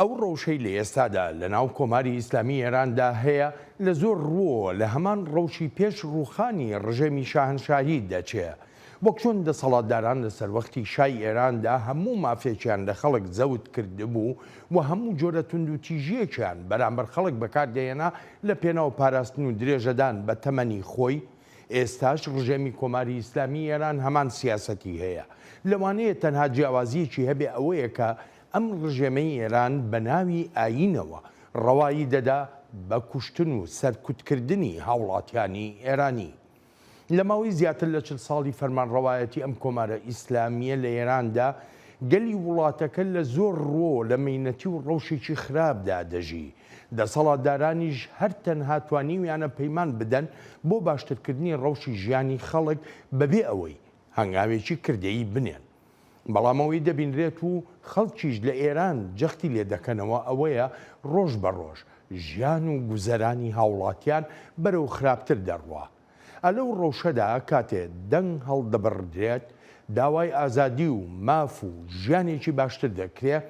ئەو ڕەوشەی لە ئێستادا لە ناو کۆماری ئیسلامی ئێراندا هەیە لە زۆر ڕووە لە هەمان ڕەوشی پێش ڕووخانی ڕژێمی شاهنشاهی دەچێ. وەک چۆن دەسەڵاتداران لە سەروەختی شای ئێراندا هەموو مافێکیان لە خەڵک زەوت کردبوو و هەموو جۆرە تونند و تیژیەکیان بەرامبەر خەڵک بەکاردێنا لە پێناو پاراستن و درێژەدان بە تەمەنی خۆی، ئێستاش ڕژێمی کۆماری ئیسلامی ئێران هەمان سیاسەتی هەیە. لەوانەیە تەنها جیاوازیەکی هەبێ ئەوەیە کە ئەم ڕژێمەی ئێران بە ناوی ئاینەوە ڕەوایی دەدا بە کوشتن و سەرکوتکردنی هاوڵاتیانی ئێرانی. لە ماوەی زیاتر لە 40 ساڵی فەرمانڕەوایەتی ئەم کۆمارە ئیسلامیە لە ئێراندا گەلی وڵاتەکە لە زۆر ڕۆ لە مەینەتی و ڕەوشێکی خراپدا دەژی. دەسەڵاتدارانیش هەر تەنها توانیویانە پەیمان بدەن بۆ باشترکردنی ڕەوشی ژیانی خەڵک بەبێ ئەوەی هەنگاوێکی کردەیی بنێن. بەڵامەوەی دەبینرێت و خەڵکیش لە ئێران جەختی لێ دەکەنەوە ئەوەیە ڕۆژ بە ڕۆژ ژیان و گوزەرانی هاوڵاتیان بەرەو خراپتر دەڕوا. ئەلەو ڕەوشەدا کاتێ دەنگ هەڵدەبڕدرێت، داوای ئازادی و ماف و ژیانێکی باشتر دەکرێت،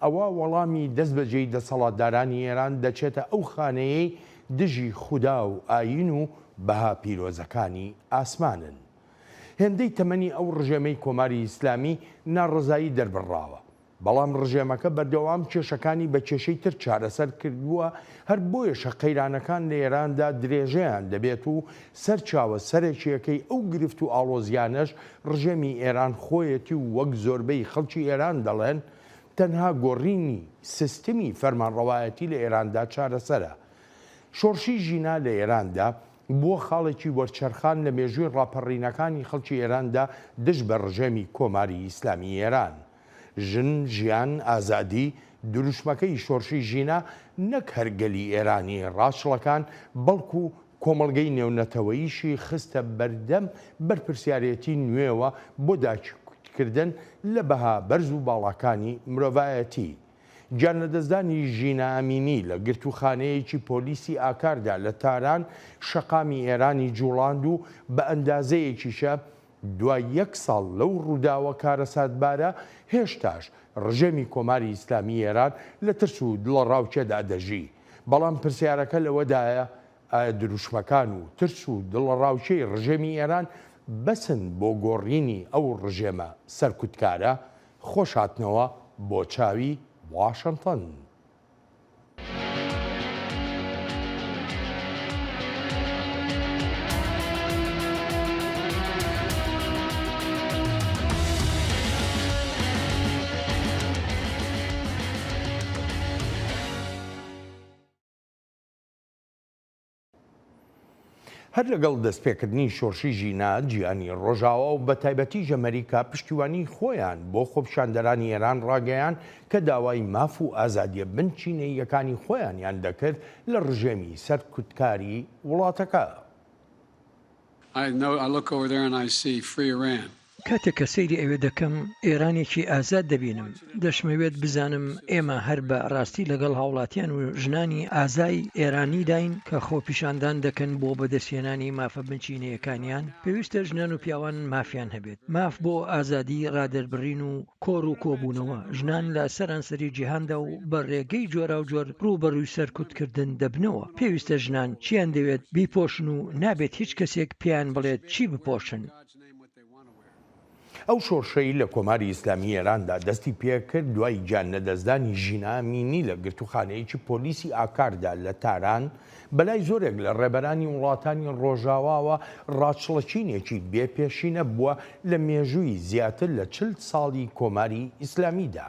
ئەوە وەڵامی دەستبەجێی دەسەڵاتدارانی ئێران دەچێتە ئەو خانەیەی دژی خودا و ئاین و بەها پیرۆزەکانی ئاسمانن. هێندەی تەمەنی ئەو ڕژێمەی کۆماری ئیسلامی ناڕزایی دەربڕاوە، بەڵام ڕژێمەکە بەردەوام کێشەکانی بە کێشەی تر چارەسەر کردووە. هەر بۆیە شەقەیرانەکان لە ئێراندا درێژەیان دەبێت و سەرچاوە سەرێکیەکەی ئەو گرفت و ئاڵۆزیانەش ڕژێمی ئێران خۆیەتی و وەک زۆربەی خەڵکی ئێران دەڵێن تەنها گۆڕینی سیستمی فەرمانڕەوایەتی لە ئێراندا چارەسەرە. شۆڕشی ژینا لە ئێراندا بۆ خاڵێکی وەرچەرخان لە مێژووی ڕاپەڕینەکانی خەڵکی ئێراندا دژ بە ڕژێمی کۆماری ئیسلامی ئێران. ژن، ژیان، ئازادی دروشمەکەی شۆڕشی ژینا نەک هەرگەلی ئێرانی ڕاچڵەکان بەڵکو کۆمەڵگەی نێونەتەوەییشی خستە بەردەم بەرپرسیارەتی نوێوە بۆ داچکردن لە بەها بەرز و باڵاکانی مرۆڤایەتی. گیانلەدەستدانی ژینا ئەمینی لە گرتوخانەیەکی پۆلیسی ئاکاردا لە تاران شەقامی ئێرانی جوڵاند و بە ئەندازەیەکیشە دوای 1 ساڵ لەو ڕووداوە کارەساتبارە هێشتاش ڕژێمی کۆماری ئیسلامی ئێران لە ترس و دڵە ڕاوچێدا دەژی. بەڵام پرسیارەکە لەوەدایە ئایا دروشمەکان و ترس و دڵە ڕاوچەی ڕژێمی ئێران بەسن بۆ گۆڕینی ئەو ڕژێمە سەرکوتکارە؟ خۆشهاتنەوە بۆ چاوی واشنتن. هەر لەگەڵ دەستپێکردنی شۆڕشی ژینا، گیانی ڕۆژاوا و بە تایبەتی ئەمریکا پشتیوانی خۆیان بۆ خۆپیشاندەرانی ئێران ڕاگەیان کە داوای ماف و ئازادیە بنچینەیەکانی خۆیانیان دەکرد لە ڕژێمی سەرکوتکاری وڵاتەکە. کاتێک کە سەیری ئەوێ دەکەم ئێرانێکی ئازاد دەبینم، دەشمەوێت بزانم ئێمە هەر بە ڕاستی لەگەڵ هاوڵاتیان و ژنانی ئازای ئێرانی داین کە خۆپیشاندان دەکەن بۆ بەدەستێنانی مافە بنچینەیەکانیان. پێویستە ژنان و پیاوان مافیان هەبێت، ماف بۆ ئازادی ڕادەربڕین و کۆڕ و کۆبوونەوە. ژنان لە سەرانسەری جیهاندا و بە ڕێگەی جۆرا و جۆر ڕوبەڕووی سەرکوتکردن دەبنەوە. پێویستە ژنان چیان دەوێت بیپۆشن و نابێت هیچ کەسێک پێیان بڵێت چی بپۆشن. ئەو شۆڕشەی لە کۆماری ئیسلامی ئێراندا دەستی پێکرد دوای گیانلەدەستدانی ژینا ئەمینی لە گرتوخانەیەکی پۆلیسی ئاکاردا لە تاران بەلای زۆرێک لە ڕێبەرانی وڵاتانی ڕۆژاواوە ڕاچڵەچینێکی بێپێشینە بووە لە مێژووی زیاتر لە 40 ساڵی کۆماری ئیسلامیدا.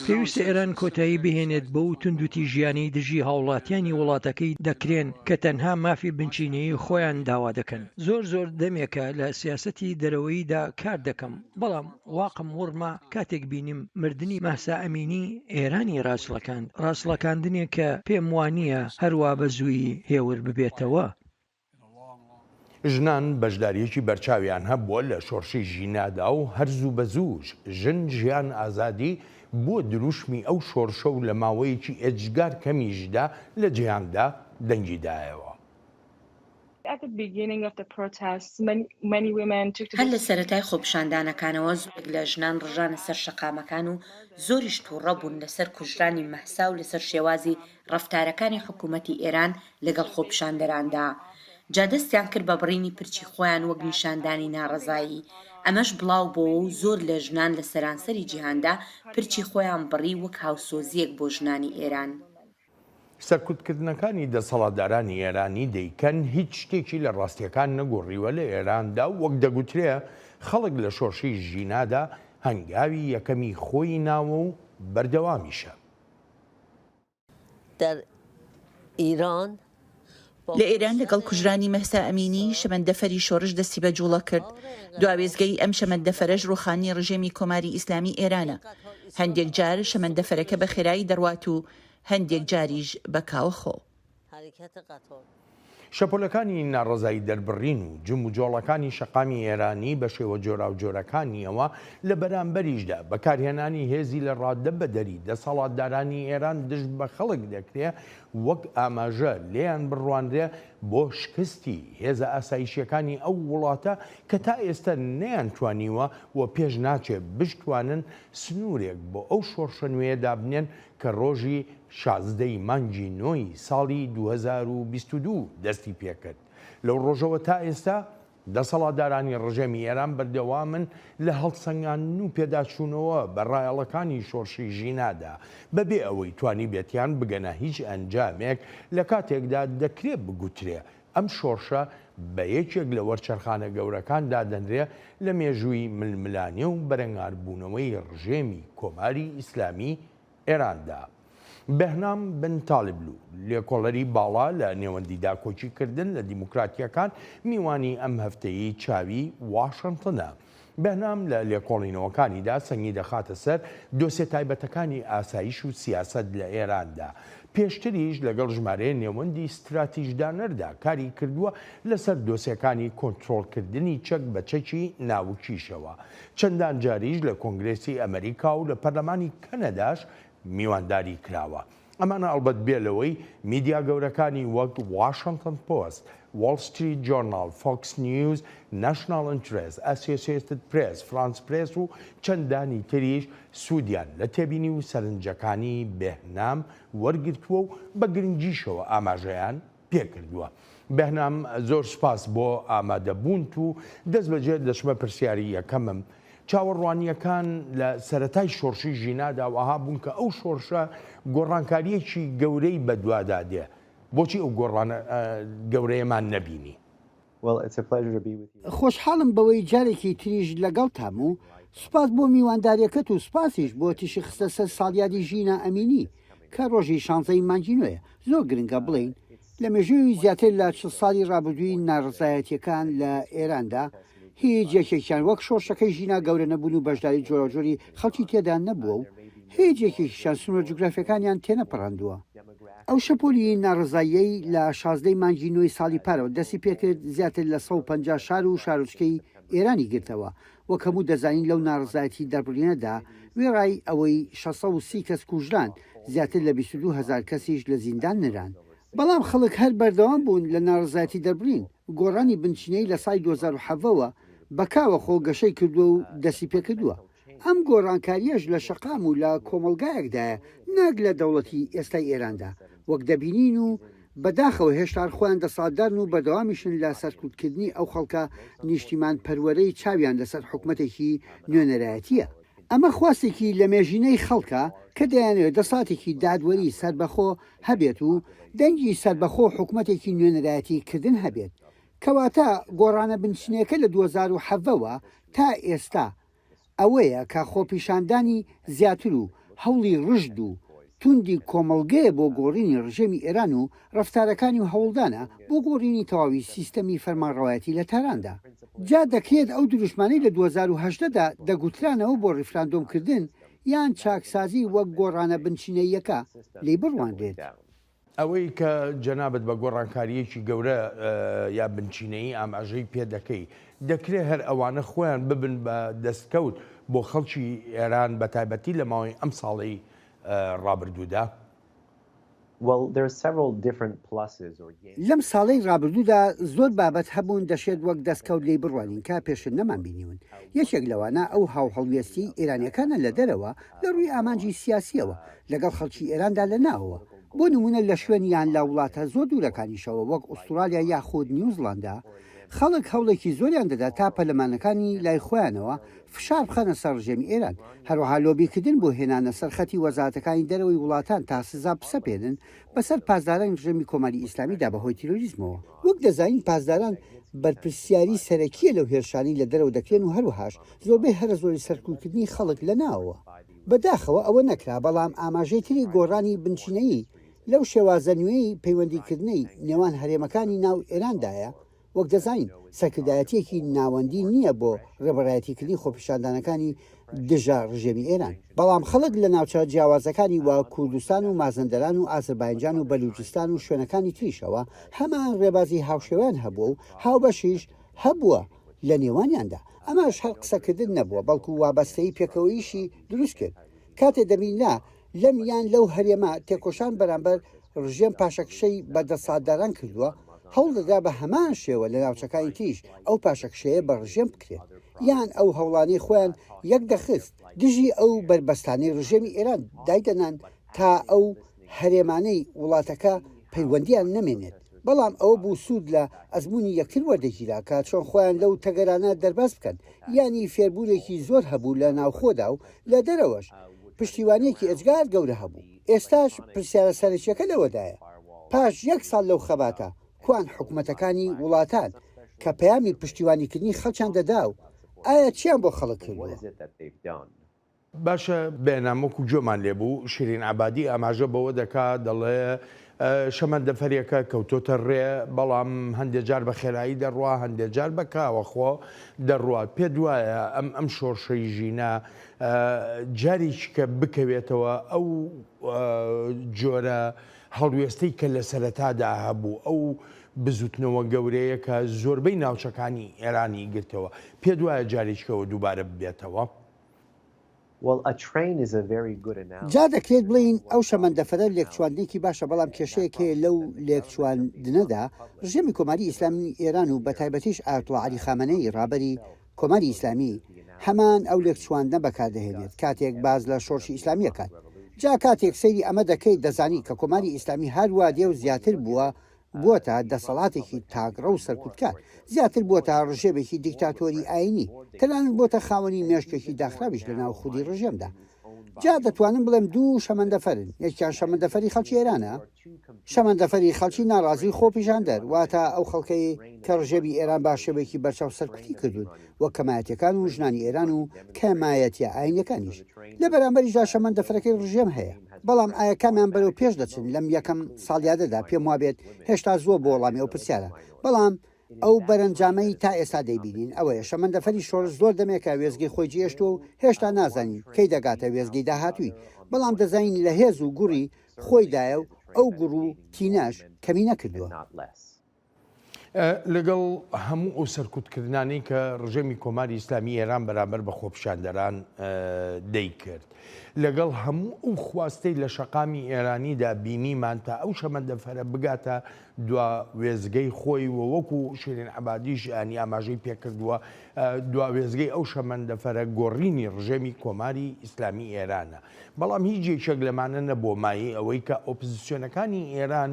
پێویستە ئێران کۆتایی بهێنێت بەو توندوتی ژیانی دژی هاوڵاتیانی وڵاتەکەی دەکرێن کە تەنها مافی بنچینەی خۆیان داوا دەکەن. زۆر دەمێکە لە سیاسەتی دەرەوەییدا کار دەکەم، بەڵام واقم وڕما کاتێک بینیم مردنی مەهسا ئەمینی ئێرانی ڕاستڵەکاندنێک کە پێم وانییە هەروە بە زووی هێور ببێتەوە. ژنان بەشداریەکی بەرچاویان هەبووە لە شۆڕشی ژینادا و هەرزوو بەزووش ژن، ژیان، ئازادی بۆ دروشمی ئەو شۆڕشە و لە ماوەیەکی ئەجگار کەمیشدا لە جیهاندا دەنگیدایەوە. هەر لە سەرەتای خۆپیشاندانەکانەوە زۆرێک لە ژنان ڕژانە سەر شەقامەکان و زۆریش تووڕە بوون لەسەر کوژرانی مەحسا و لەسەر شێوازی ڕەفتارەکانی حکوومەتی ئێران لەگەڵ خۆپیشاندەراندا. جا دەستیان کرد بە بڕینی پرچی خۆیان وەک نیشاندانی ناڕەزایی. ئەمەش بڵاو بۆەوە و زۆر لە ژنان لە سەرانسەری جیهاندا پرچی خۆیان بڕی وەک هاوسۆزیەک بۆ ژنانی ئێران. سەرکوتکردنەکانی دەسەڵاتدارانی ئێرانی دەیکەن هیچ شتێکی لە ڕاستیەکان نەگۆڕیوە لە ئێراندا وەک دەگوترێ خەڵک لە شۆرشی ژینادا هەنگاوی یەکەمی خۆی ناوە و بەردەوامیشە. لە ئێران لەگەڵ کوژرانی مەحسا ئەمینی شەمەندەفەری شۆڕش دەستی بە جوڵە کرد. دواوێزگەی ئەم شەمەندەفەرەش ڕوخانی ڕژێمی کۆماری ئیسلامی ئێرانە. هەندێک جار شەمەندەفەرەکە بە خێرایی دەڕوات و هەندێک جاریش بە کاوەخۆ. شەپۆلەکانی ناڕەزایی دەربڕین و جم و جۆڵەکانی شەقامی ئێرانی بە شێوە جۆرا و جۆرەکانیەوە لە بەرامبەریشدا بەکارهێنانی هێزی لە ڕادە بەدەری دەسەڵاتدارانی ئێران دژ بە خەڵک دەکرێت وەک ئاماژە لێیان بڕوانرێ بۆ شکستی هێزە ئاسایشیەکانی ئەو وڵاتە کە تا ئێستا نەیانتوانیوە و پێش ناچێت بشتوانن سنوورێک بۆ ئەو شۆڕشە نوێیەدا بنێن کە ڕۆژی 16 مانگی نۆی ساڵی 2022 دەستی پێکرد. لەو ڕۆژەوە تا ئێستا دەسەڵاتدارانی ڕژێمی ئێران بەردەوامن لە هەڵسەنگاندن و پێداچوونەوە بە ڕایەڵەکانی شۆڕشی ژینادا بەبێ ئەوەی توانی بێتیان بگەنە هیچ ئەنجامێک لە کاتێکدا دەکرێت بگوترێ ئەم شۆڕشە بە یەکێک لە وەرچەرخانە گەورەکاندا دەنرێ لە مێژووی ململانێ و بەرەنگاربوونەوەی ڕژێمی کۆماری ئیسلامی ئێراندا. بەهنام بن تاالبلو لێکۆڵەری باڵا لە نێوەندیدا کۆچیکردن لە دیموکراتیەکان میوانی ئەم هەفتەیە چاوی واشنتنە. بەهنام لە لێکۆڵینەوەکانیدا سەنگی دەخاتە سەر دۆسیە تایبەتەکانی ئاسایش و سیاست لە ئێراندا. پێشتریش لەگەڵ ژمارەیە نێوەندی استراتیژدانەردا کاری کردووە لەسەر دۆسیەکانی کۆنتترۆلکردنی چەک بە چەکی ناوکیشەوە. چەندان جاریش لە کۆنگرێسی ئەمریکا و لە پەرلەمانی کەنەداش میوانداری کراوە. ئەمانە ئەڵبەت بێلەوەی میدیا گەورەکانی وەک واشنتن پۆست، وال ستریت جۆرنال، فۆکس نیوز، ناشنال ئینترێست، ئەسۆسیێتد پرێس، فرانس پرێس و چەندانی تریش سوودیان لە تێبینی و سەرنجەکانی بەهنام وەرگرتووە و بە گرنگیشەوە ئاماژەیان پێکردووە. بەهنام زۆر سپاس بۆ ئامادەبوونت و دەست بەجێ دەچمە پرسیاری یەکەمم. چاوەڕوانیەکان لە سەرەتای شۆڕشی ژینادا وەها بوون کە ئەو شۆڕشە گۆڕانکاریەکی گەورەی بەدووادا دێ. بۆچی ئەو گۆڕانە گەورەیەمان نەبینی؟ خۆشحاڵم بەوەی جارێکی تریژ لەگەڵتام و سوپاس بۆ میوانداریەکەت و سپاسیش بۆ تیشی خستە سەر ساڵیادی ژینە ئەمینی کە ڕۆژی 16 مانگی نوێیە. زۆر گرنگە بڵین لە مێژووی زیاتر لە 40 ساڵی ڕابردووی ناڕزایەتیەکان لە ئێراندا هیچ یەکێکیان وەک شۆڕشەکەی ژینا گەورە نەبوون و بەشداری جۆرەجۆری خەڵکی تێدا نەبووە و هیچ یەکێکیشان سنوورە جوگرافیەکانیان تێنەپەڕاندووە. ئەو شەپۆلی ناڕزاییەی لە 16 مانگی نۆی ساڵی پارەوە دەستی پێکرد زیاتر لە 150 شار و شارۆچکەی ئێرانی گرتەوە. وەک هەموو دەزانین لەو ناڕزایەتی دەربڕینەدا وێڕای ئەوەی 630 کەس کوژران زیاتر لە 22,000 کەسیش لە زیندان نران. بەڵام خەڵک هەر بەردەوام بوون لە ناڕزایەتی دەربڕین. گۆڕانی بنچینەی لە سای 2007ەوە بەکاوە خۆ گەشەی کردووە و دەستی پێکردووە. ئەم گۆڕانکاریەش لە شەقام و لە کۆمەلگایەکدایە نەک لە دەوڵەتی ئێستای ئێراندا وەک دەبینین و بەداخەوە هێشتار خۆیان دەسەڵاتدارن و بەردەوامیشن لە سەرکوتکردنی ئەو خەڵکە نیشتیمان پەروەرەی چاویان لەسەر حکوومەتێکی نوێنەرایەتیە. ئەمە خواستێکی لە مێژینەی خەڵکە کە دەیانێت دەساتێکی دادوەری سەربەخۆ هەبێت و دەنگی سەربەخۆ حکوومەتێکی نوێنەرایەتی کردن هەبێت. کەواتە گۆڕانە بنچینەکە لە 2007ەوە تا ئێستا ئەوەیە کە خۆپیشاندانی زیاتر و هەوڵی ڕژد و توندی کۆمەڵگەیە بۆ گۆڕینی ڕژێمی ئێران و ڕەفتارەکانی و هەوڵدانە بۆ گۆڕینی تەواوی سیستەمی فەرمانڕەوایەتی لە تاراندا. جا دەکرێت ئەو دروشمانەی لە 2010دا دەگوترانەوە بۆ ڕیفراندۆمکردن یان چاکسازی وەک گۆڕانە بنچینەیەکە لی بڕوانرێت. ئەوەی کە جەنابەت بە گۆڕانکاریەکی گەورە یا بنچینەی ئاماژەی پێ دەکەی دەکرێت هەر ئەوانە خۆیان ببن بە دەستکەوت بۆ خەڵکی ئێران بە تایبەتی لە ماوەی ئەم ساڵی ڕابردوودا؟ لەم ساڵەی ڕابردوودا زۆر بابەت هەبوون دەشێت وەک دەستکەوت لی بڕوانین کا پێشن نەمان بینیون یەکێک لەوانە ئەو هاوهەڵوێستی ئێرانیەکانە لە دەرەوە لە ڕووی ئامانجی سیاسیەوە لەگەڵ خەڵکی ئێراندا لە ناوەوە بۆ نمونە لە شوێنیان لە وڵاتە زۆر دوورەکانیشەوە وەک ئوسترالیا یاخود نیوزڵاندا خەڵک هەوڵێکی زۆریان دەدا تا پەرلەمانەکانی لای خۆیانەوە فشار بخەنە سەر ڕژێمی ئێران هەروەها لۆبیکردن بۆ هێنانە سەرخەتی وەزارەتەکانی دەرەوەی وڵاتان تا سزا بسەپێنن بەسەر پاسداران ڕژێمی کۆماری ئیسلامیدا بەهۆی تیرۆریزمەوە وەک دەزانین پاسداران بەرپرسیاری سەرەکیە لەو هێرشانی لە دەرەوە دەکرێن و هەروەهاش زۆربەی هەرە زۆری سەرکوتکردنی خەڵک لە ناوە بەداخەوە ئەوە نەکرا بەڵام ئاماژەی تری گۆڕانی بنچینەیی لەو شێوازە نوێی پەیوەندیکردنەی نێوان هەرێمەکانی ناو ئێراندایە وەک دەزانین سەرکردایەتێکی ناوەندی نییە بۆ ڕێبەرایەتیکردنی خۆپیشاندانەکانی دژە ڕژێمی ئێران بەڵام خەڵک لە ناوچە جیاوازەکانی وا کوردستان و مازەندەران و ئازربایجان و بەلوچستان و شوێنەکانی تریشەوە هەمان ڕێبازی هاوشێوەیان هەبووە و هاوبەشیش هەبووە لە نێوانیاندا ئەماش هەر قسەکردن نەبووە بەڵکو وابەستەی پێکەوەیشی دروست کرد کاتێ دەبیننا لەم یان لەو هەرێمە تێکۆشان بەرامبەر ڕژێم پاشەکشەی بەدەساداران کردووە هەوڵ دەدا بە هەمان شێوە لە ناوچەکانی تیش ئەو پاشەکشەیە بە ڕژێم بکرێت یان ئەو هەوڵانەی خۆیان یەک دەخست دژی ئەو بربەستانەی ڕژێمی ئێران دایدەنان تا ئەو هەرێمانەی وڵاتەکە پەیوەندیان نەمێنێت بەڵام ئەوە بوو سوود لە ئەزمموی یەکتر وەردەگیرا کە چۆن خۆیان لەو تەگەرانە دەرباز بکەن ینی فێربوورێکی زۆر هەبوو لە ناوخۆدا و لە دەرەوەش پشتیوانیەکی ئەجگار گەورە هەبوو ئێستاش پرسیارە سەرچیەکە لەوەدایە پاش یەک ساڵ لەو خەباتە کوان حکوومەتەکانی وڵاتان کە پەیامی پشتیوانیکردنی خەڵکیان دەدا و ئایا چیان بۆ خەڵک کردووە باشە بێنامۆک و جۆمان لێبوو شیرین عبادی ئاماژە بەوە دەکات دەڵێ شەمەندەفەرێکە کەوتۆتە ڕێ بەڵام هەندێک جار بە خێرایی دەڕوا هەندێک جار بە کاوەخۆ دەڕوات پێ دوایە ئەم شۆڕشەی ژینە جاریش کە بکەوێتەوە ئەو جۆرە هەڵوێستەی کە لە سەرەتادا هەبوو ئەو بزوتنەوە گەورەیە کە زۆربەی ناوچەکانی ئێرانی گرتەوە پێ دوایە جاریشکەوە دووبارە ببێتەوە جا دەکرێت بڵین ئەو شەمەندەفەرە لێکچواندێکی باشە بەڵام کێشەیەکەیە لەو لێکچواندنەدا ڕژێمی کۆماری ئیسلامی ئێران و بە تایبەتیش ئایەتوڵا عەلی خامنەئی ڕابەری کۆماری ئیسلامی هەمان ئەو لێکچواندنە بەکاردەهێنێت کاتێک باز لە شۆڕشی ئیسلامیەکان جا کاتێک سەیری ئەمە دەکەیت دەزانی کە کۆماری ئیسلامی هەروە دێ و زیاتر بووە دەسەڵاتێکی تاگڕە و سەرکوتکار زیاتر بووە ڕژێمێکی دیکتاتۆری ئاینی تەنانەت بۆتە خاوەنی مێشکێکی داخراویش لە ناو خودی ڕژێمدا جا دەتوانم بڵێم دوو شەمەندەفەرن یەکیان شەمەندەفەری خەڵکی ئێرانە شەمەندەفەری خەڵکی ناڕازی خۆپیژاندەر واتە ئەو خەڵکەی کە ڕژێمی ئێران باشێوێکی بەرچاو سەرکوتی کردوون وە کەمایەتەکان و ژنانی ئێران و کەمایەتە ئاینەکانیش لە بەرامبەریشدا شەمەندەفەرەکەی ڕژێم هەیە بەڵام ئایا کامیان بەرەو پێش دەچن لەم یەکەم ساڵیادەدا پێم وابێت هێشتا زۆر بۆ وەڵامی ئەو پرسیارە بەڵام ئەو بەرەنجامەی تا ئێستا دەیبینین ئەوەیە شەمەندەفەری شۆڕش زۆر دەمێکە وێزگی خۆی جێشت و هێشتا نازانین کەی دەگاتە وێزگی داهاتووی بەڵام دەزانین لە هێز و گوڕی خۆیدایە و ئەو گوڕ و تیناش کەمی نەکردووە لەگەڵ هەموو ئەو سەرکوتکردانی کە ڕژێمی کۆماری ئیسلامی ئێران بەرامبەر بە خۆپیشاندەران دەیکرد لەگەڵ هەموو ئەو خواستەی لە شەقامی ئێرانیدا بینیمان تا ئەو شەمەندەفەرە بگاتە دوا وێزگەی خۆی وەکو شیرین عەبادیش ئەنی ئاماژەی پێکردووە دوا وێزگەی ئەو شەمەندەفەرە گۆڕینی ڕژێمی کۆماری ئیسلامی ئێرانە بەڵام هیچ جێکێک لەمانە نەبووە مایە ئەوەی کە ئۆپۆزیسیۆنەکانی ئێران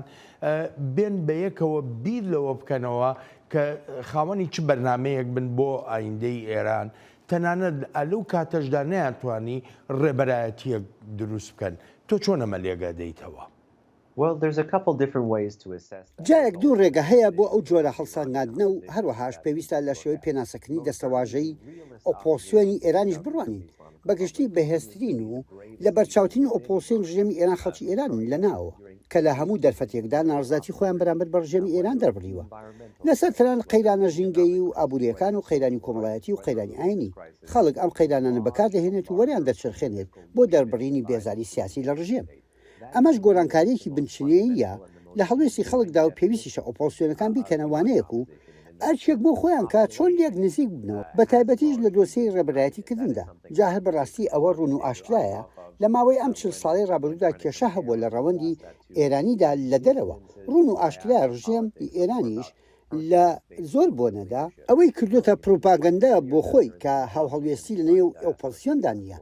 بێن بەیەکەوە بیر لەوە بکەنەوە کە خاوەنی چ بەرنامەیەک بن بۆ ئایندەی ئێران تەنانەت لەو کاتەشدا نەیانتوانی ڕێبەرایەتیەک دروست بکەن تۆ چۆن ئەمە لێگە دەیتەوە جایەک دوو ڕێگە هەیە بۆ ئەو جۆرە هەڵساندنە و هەروەهاش پێویستە لە شێوەی پێناسەکردنی دەستەواژەی ئۆپۆسیۆنی ئێرانیش بڕوانین بەگشتی بەهێزترین و لە بەرچاوترین ئۆپۆسیۆن ڕژێمی ئێران خەڵکی ئێران لەناوە کە لە هەموو دەرفەتێکدا ناڕزاتی خۆیان بەرامبەر بە ڕژێمی ئێران دەربڕیوە لەسەر تەنان قەیرانە ژینگەیی و ئابوووریەکان و قەیرانی کۆمەڵایەتی و قەیرانی ئاینی خەڵک ئەم قەیرانانە بەکاردەهێنێت و وەریان دەچرخێنێت بۆ دەربڕینی بێزاری سیاسی لە ڕژێم ئەمەش گۆرانکاریەکی بنچینەیە لە هەڵوێستی خەڵکدا و پێویستیشە ئۆپۆسیۆنەکان بیکەنەوانەیەک و ئەرچێک بۆ خۆیان کات چۆن لێک نزیک بنەوە بە تایبەتیش لە دۆسیی ڕێبەرایەتی کردندا جا هەر بەڕاستی ئەوە ڕوون و ئاشکرایە لە ماوەی ئەم 40 ساڵی ڕابردوودا کێشە هەبووە لە ڕەوەندی ئێرانیدا لە دەرەوە ڕوون و ئاشکرا ڕژێم ئێرانیش لە زۆر بۆنەدا ئەوەی کردوتە پروپاگەندە بۆ خۆی کە هەڵوێستی لە نێو ئۆپۆزیسیۆندا نییە.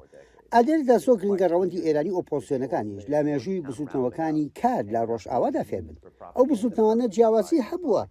ئادێردا زۆر گرنگە ڕەوەندی ئێرانی ئۆپۆزیسیۆنەکانیش لە مێژووی بسووتنەوەکانی کار لە ڕۆژئاوادا فێر بن. ئەو بسووتنەوەنە جیاوازی هەبووە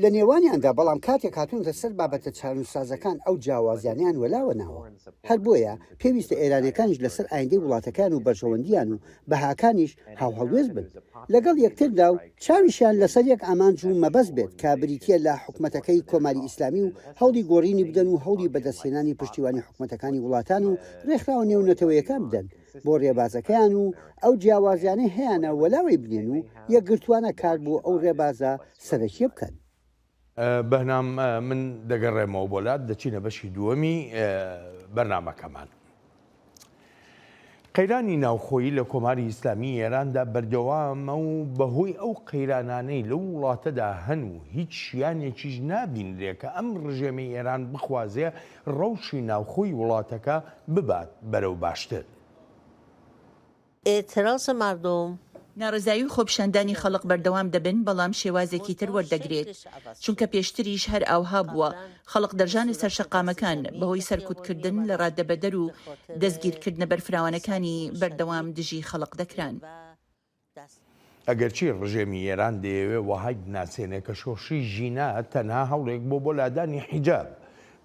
لە نێوانیاندا، بەڵام کاتێک هاتوونتە سەر بابەتە چارەسازەکان ئەو جیاوازیانیان وەلاوە ناوە. هەر بۆیە پێویستە ئێرانەکانیش لەسەر ئایندەی وڵاتەکان و بەرژەوەندیان و بەهاکانیش هاوهەڵوێز بن لەگەڵ یەکتردا و چاویشیان لەسەر یەک ئامانج و مەبەست بێت کە بریتە لە حکوومەتەکەی کۆماری ئیسلامی و هەوڵی گۆڕینی بدەن و هەوڵی بەدەستهێنانی پشتیوانی حکوومەتەکانی وڵاتان و ڕێکخراوە نێونەتەوەیەکان بدەن بۆ ڕێبازەکەیان و ئەو جیاوازیانە هەیەە وەلاوی بنێن و یەکگرتوانە کار بۆ ئەو ڕێبازە سەرەکیە بکەن. بەهنام من دەگەڕێمەوە بۆلات دەچینە بەشی دووەمی بەرنامەکەمان. قەیرانی ناوخۆیی لە کۆماری ئیسلامی ئێراندا بەردەوامە و بەهۆی ئەو قەیرانانەی لەو وڵاتەدا هەن و هیچ شیانێکیش نابینرێ کە ئەم ڕژێمی ئێران بخوازێ ڕەوشی ناوخۆی وڵاتەکە ببات بەرەو باشتر. اعتراض مردم ناڕزایی و خۆپیشاندانی خەڵق بەردەوام دەبن، بەڵام شێوازێکی تر وەردەگرێت، چونکە پێشتریش هەر ئاوها بووە خەڵق دەرژانی سەرشەقامەکان بەهۆی سەرکوتکردن لە ڕادەبەدەر و دەستگیرکردنە بەرفراوانەکانی بەردەوام دژی خەڵق دەکران. ئەگەرچی ڕژێمی ئێران دەیەوێ وەهای بناسێنێ کە شۆڕشی ژینە تەنها هەوڵێک بۆ لادانی حیجاب،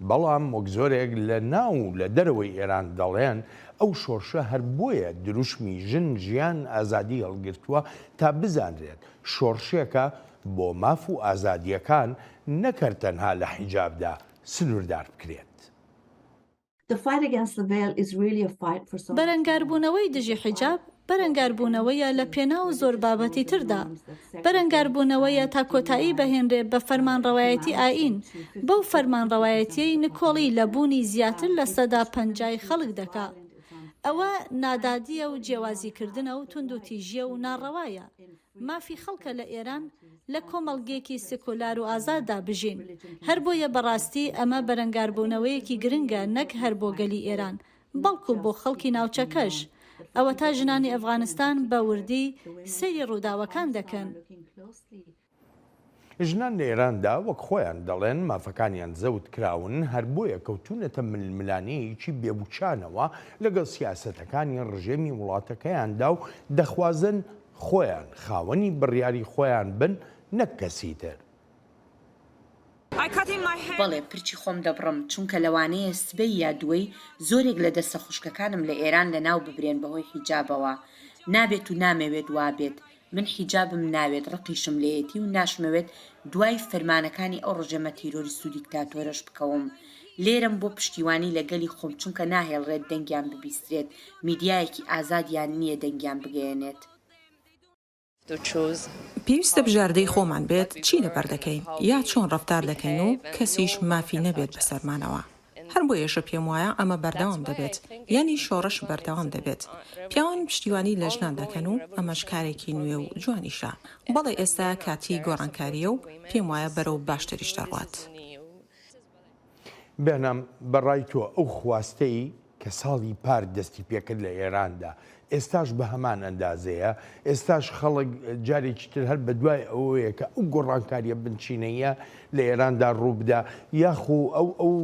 بەڵام وەک زۆرێک لە ناو لە دەرەوەی ئێران دەڵێن ئەو شۆڕشە هەر بۆیە دروشمی ژن ژیان ئازادی هەڵگرتووە تا بزانرێت شۆڕشێکە بۆ ماف و ئازادیەکان نەکرد تەنها لە حیجابدا سنووردار بکرێت. بەرەنگاربوونەوەی دژی حیجاب بەرەنگاربوونەوەیە لە پێناو زۆر بابەتی تردا، بەرەنگاربوونەوەیە تا کۆتایی بەهێنرێ بە فەرمانڕەوایەتی ئاین، بەو فەرمانڕەوایەتیەی نکۆڵی لە بوونی زیاتر لە سەدا 50 خەڵک دەکا. ئەوە نادادیە و جیاوازیکردنە و تونند و تیژیە و ناڕەوایە. مافی خەڵکە لە ئێران لە کۆمەڵگێکی سکولار و ئازاددا بژین، هەر بۆیە بەڕاستی ئەمە بەرەنگاربوونەوەیەکی گرنگە، نەک هەر بۆ گەلی ئێران بەڵکو بۆ خەڵکی ناوچەکەش. ئەوە تا ژنانی ئەفغانستان بە وردی سەیری ڕووداوەکان دەکەن. ژنان لە ئێراندا وەک خۆیان دەڵێن مافەکانیان زەوت کراون، هەر بۆیە کەوتونەتە ململانەیەکی بێبووچانەوە لەگەڵ سیاسەتەکانی ڕژێمی وڵاتەکەیاندا و دەخوازن خۆیان خاوەنی بڕیاری خۆیان بن، نەک کەسی تر. بەڵێ پرچی خۆم دەبڕم، چونکە لەوانەیە سبەی یا دووەی زۆرێک لە دەستە خوشکەکانم لە ئێران لە ناو ببرێن بەهۆی حیجابەوە. نابێت و نامەوێت وابێت. من حیجابم ناوێت، ڕقیشم لێیەتی و ناشمەوێت دوای فەرمانەکانی ئەو ڕژێمە تیرۆریست و دیکتاتۆرەش بکەوم. لێرم بۆ پشتیوانی لەگەلی خۆم، چونکە ناهێڵڕێت دەنگیان ببیسترێت، میدیایەکی ئازادیان نییە دەنگیان بگەێنێت. پێویستە بژاردەی خۆمان بێت چی لەبەر دەکەین یا چۆن ڕەفتار دەکەین و کەسیش مافی نەبێت بەسەرمانەوە. هەر بۆ یێشە پێم وایە ئەمە بەردەوام دەبێت، یعنی شۆڕش بەردەوام دەبێت. پیاوان پشتیوانی لە ژنان دەکەن و ئەمەش کارێکی نوێ و جوانیشە. بەڵێ ئێستا کاتی گۆڕانکاریە و پێم وایە بەرەو باشتریش دەڕوات. بەنام بەڕای تۆ ئەو خواستەی کە ساڵی پار دەستی پێکرد لە ئێراندا ئێستاش بە هەمان ئەندازەیە، ئێستاش خەڵک جارێکی تر هەر بە دوای ئەوەیە کە ئەو گۆڕانکاریە بنچینەیە لە ئێراندا ڕووبدا، یاخو ئەو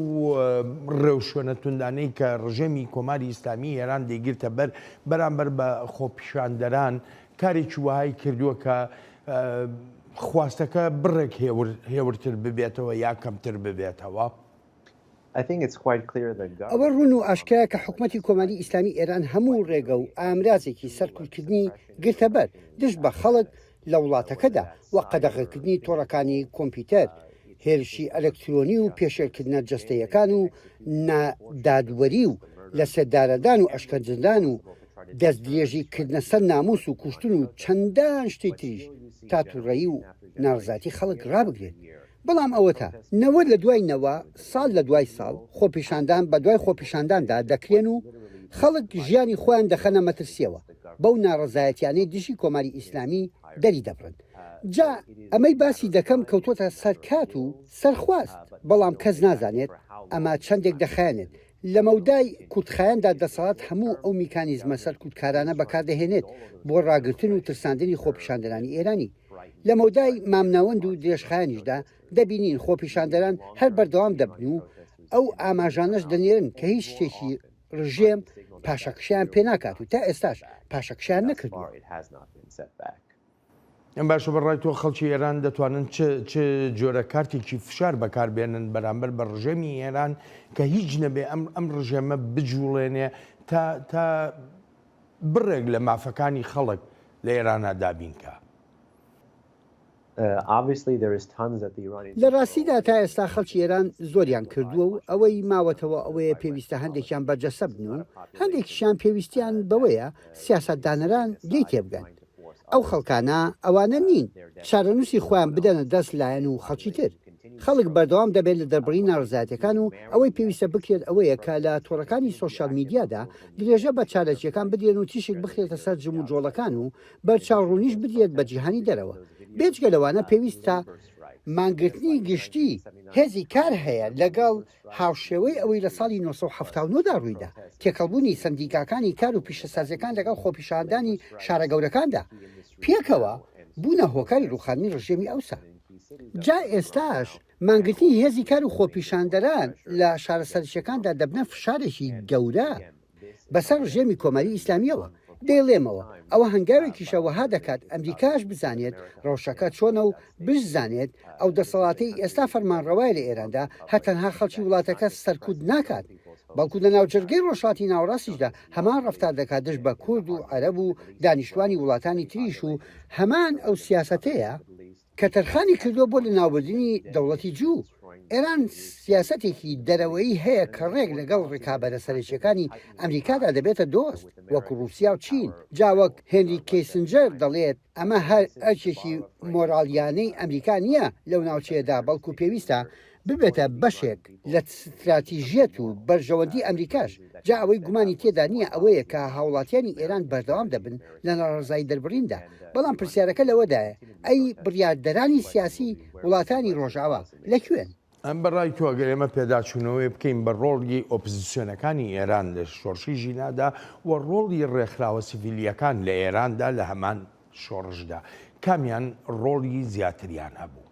ڕێوشوێنە توندانەی کە ڕژێمی کۆماری ئیسلامی ئێران دەیگرتە بەرامبەر بە خۆپیشاندەران کارێکی وهای کردووە کە خواستەکە بڕێک هێورتر ببێتەوە یا کەمتر ببێتەوە. ئەوە ڕوون و ئاشکایە کە حکوومەتی کۆماری ئیسلامی ئێران هەموو ڕێگە و ئامرازێکی سەرکوتکردنی گرتەبەر دشت بە خەڵک لە وڵاتەکەدا وە قەدەغەکردنی تۆڕەکانی کۆمپیوتەر، هێرشی ئەلەکترۆنی و پێشێرکردنە جەستەیەکان و نادادوەری و لە سەردارەدان و ئەشکەنجدان و دەستدرێژیکردنە سەر ناموس و کوشتن و چەندان شتی تریش تا تووڕەیی و ناڕزاتی خەڵک ڕابگرێت. بەڵام ئەوە تا نەوە لە دوای نەوە ساڵ لە دوای ساڵ خۆپیشاندان بە دوای خۆپیشانداندا دەکرێن و خەڵک ژیانی خۆیان دەخەنە مەترسیەوە، بەو ناڕزایەتیانەی دژی کۆماری ئیسلامی دەری دەبڕن. جا ئەمەی باسی دەکەم کەوتۆتە سەرکات و سەرخواست، بەڵام کەس نازانێت ئەمە چەندێک دەخایەنێت لە مەودای کوردخایاندا دەسەڵات هەموو ئەو میکانیزمە سەر کوردکارانە بەکاردەهێنێت بۆ ڕاگرتن و ترساندنی خۆپیشاندەرانی ئێرانی. لە مەودای مامناوەند و درێژخایانیشدا دەبینین خۆپیشاندەران هەر بەردەوام دەبن و ئەو ئاماژانەش دەنێرن کە هیچ شتێکی ڕژێم پاشەکشیان پێ ناکات و تا ئێستاش پاشەکشیان نەکردووە. ئەم باشە بەڕای تۆ خەڵکی ئێران دەتوانن چ جۆرە کارتێکی فشار بەکاربێنن بەرامبەر بە ڕژێمی ئێران کە هیچ نەبێ ئەم ڕژێمە بجوڵێنێ تا بڕێک لە مافەکانی خەڵک لە ئێرانە دابینکە. لە ڕاستیدا تا ئێستا خەڵکی ئێران زۆریان کردووە و ئەوەی ماوەتەوە ئەوەیە پێویستە هەندێکیان بەرجەسە بن و هەندێکیشان پێویستیان بەوەیە سیاسەتدانەران لی تێبگەن. ئەو خەڵکانە ئەوانە نین چارەنووسی خۆیان بدەنە دەست لایەن و خەڵکی تر. خەڵک بەردەوام دەبێت لە دەربڕی ناڕزاتەکان و ئەوەی پێویستە بکرێت ئەوەیە کە لە تۆڕەکانی سۆشیال میدیادا درێژە بە چالەکیەکان بدرێن و تیشێک بخرێتە سەر جم و جۆڵەکان و بەرچاوڕوونیش بدرێت بە جیهانی دەرەوە. بێجگە لەوانە پێویستە مانگرتنی گشتی هێزی کار هەیە لەگەڵ هاوشێوەی ئەوەی لە ساڵی 1970دا ڕوویدا تێکەڵبوونی سندیکاکانی کار و پیشەسازیەکان لەگەڵ خۆپیشاندانی شارە گەورەکاندا پێکەوە بوونە هۆکاری ڕوخانی ڕژێمی ئەوسا. جا ئێستاش مانگرتنی هێزی کار و خۆپیشاندەران لە شارە سەرچیەکاندا دەبنە فشارێکی گەورە بەسەر ڕژێمی کۆمەری ئیسلامیەوە. دەیڵێمەوە ئەوە هەنگاوێکیشە وەها دەکات ئەمریکاش بزانێت ڕەوشەکە چۆنە و بزانێت ئەو دەسەڵاتی ئێستا فەرمانڕەوای لە ئێراندا هەتەنها خەڵکی وڵاتەکە سەرکوت ناکات بەڵکو لە ناوجەرگەی ڕۆژهاتی ناوەڕاستیشدا هەمان ڕەفتار دەکات دەست بە کورد و عەرەب و دانیشتوانی وڵاتانی تریش و هەمان ئەو سیاسەتەیە کە تەرخانی کردووە بۆ لە ناوبردنی دەوڵەتی جوو. ئێران سیاسەتێکی دەرەوەی هەیە کە ڕێک لەگەڵ ڕێکابەرە سەرچیەکانی ئەمریکادا دەبێتە دۆست وەکو رووسیا و چین. جاوەک هێنری کیسنجەر دەڵێت ئەمە هەر ئەرچێکی مۆرالیانەی ئەمریکا نییە لەو ناوچەیەدا بەڵکو پێویستە ببێتە بەشێک لە استراتیژیەت و بەرژەوەندی ئەمریکاش. جا ئەوەی گومانی تێدا نییە ئەوەیە کە هاوڵاتیانی ئێران بەردەوام دەبن لە ناڕزایی دەربڕیندا. بەڵام پرسیارەکە لەوەدایە ئەی بڕیاردەرانی سیاسی وڵاتانی ڕۆژاوا لەکوێن؟ ئەم بەڕای تۆ ئەگەر ئێمە پێداچوونەوەی بکەین بە ڕۆڵی ئۆپۆزیسیۆنەکانی ئێران لە شۆڕشی ژینادا و ڕۆڵی ڕێکخراوە سیڤیلیەکان لە ئێراندا لە هەمان شۆڕشدا کامیان ڕۆڵی زیاتریان هەبوو؟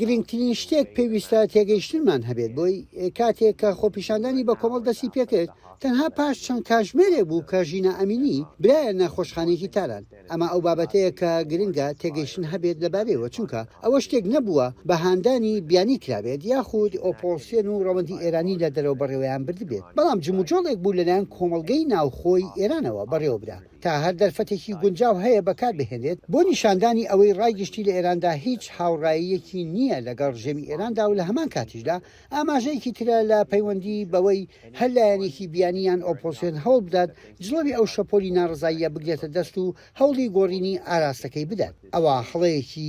گرنگترین شتێک پێویستە تێگەیشتنمان هەبێت بۆی کاتێک کە خۆپیشاندانی بە کۆمەڵ دەستی پێکرد تەنها پاش چەند کاژمێرێ بوو کە ژینە ئەمینی برایە نەخۆشخانێکی تاران. ئەمە ئەو بابەتەیە کە گرنگە تێگەیشتن هەبێت لەبارەوە چونکە ئەوە شتێک نەبووە بە هاندانی بیانی کرابێت یاخود ئۆپۆزیسیۆن و ڕەوەندی ئێرانی لە دەرەوە بەڕێوەیان بردبێت. بەڵام جموجۆڵێک بوو لەلایەن کۆمەڵگەی ناوخۆی ئێرانەوە بەڕێوە برا تا هەر دەرفەتێکی گونجاو هەیە بەکار بهێنێت بۆ نیشاندانی ئەوەی ڕایگشتی لە ئێراندا هیچ هاوڕاییەکی نییە لەگەڵ ڕژێمی ئێراندا و لە هەمان کاتیشدا ئاماژەیەکی ترە لە پەیوەندی بەوەی هەر لایەنێکی بیانیان ئۆپۆزیسیۆن هەوڵ بدات جلۆی ئەو شەپۆلی ناڕزاییە بگرێتە دەست و هەوڵی گۆڕینی ئاراستەکەی بدات. ئەوە هەڵەیەکی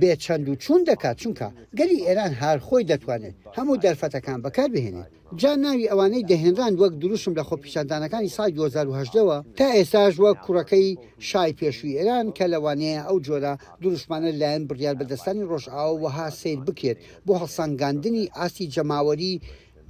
بێچەند و چوون دەکات چونکە گەلی ئێران هەر خۆی دەتوانێت هەموو دەرفەتەکان بەکار بهێنێت. جا ناوی ئەوانەی دەهێنران وەک دروشم لە خۆپیشاندانەکانی ساڵی 2010ەوە تا ئێستاش وەک کوڕەکەی شای پێشووی ئێران کە لەوانەیە ئەو جۆرە دروشمانە لایەن بڕیار بەدەستانی ڕۆژئاوا وەها سیر بکرێت بۆ هەڵسەنگاندنی ئاستی جەماوەری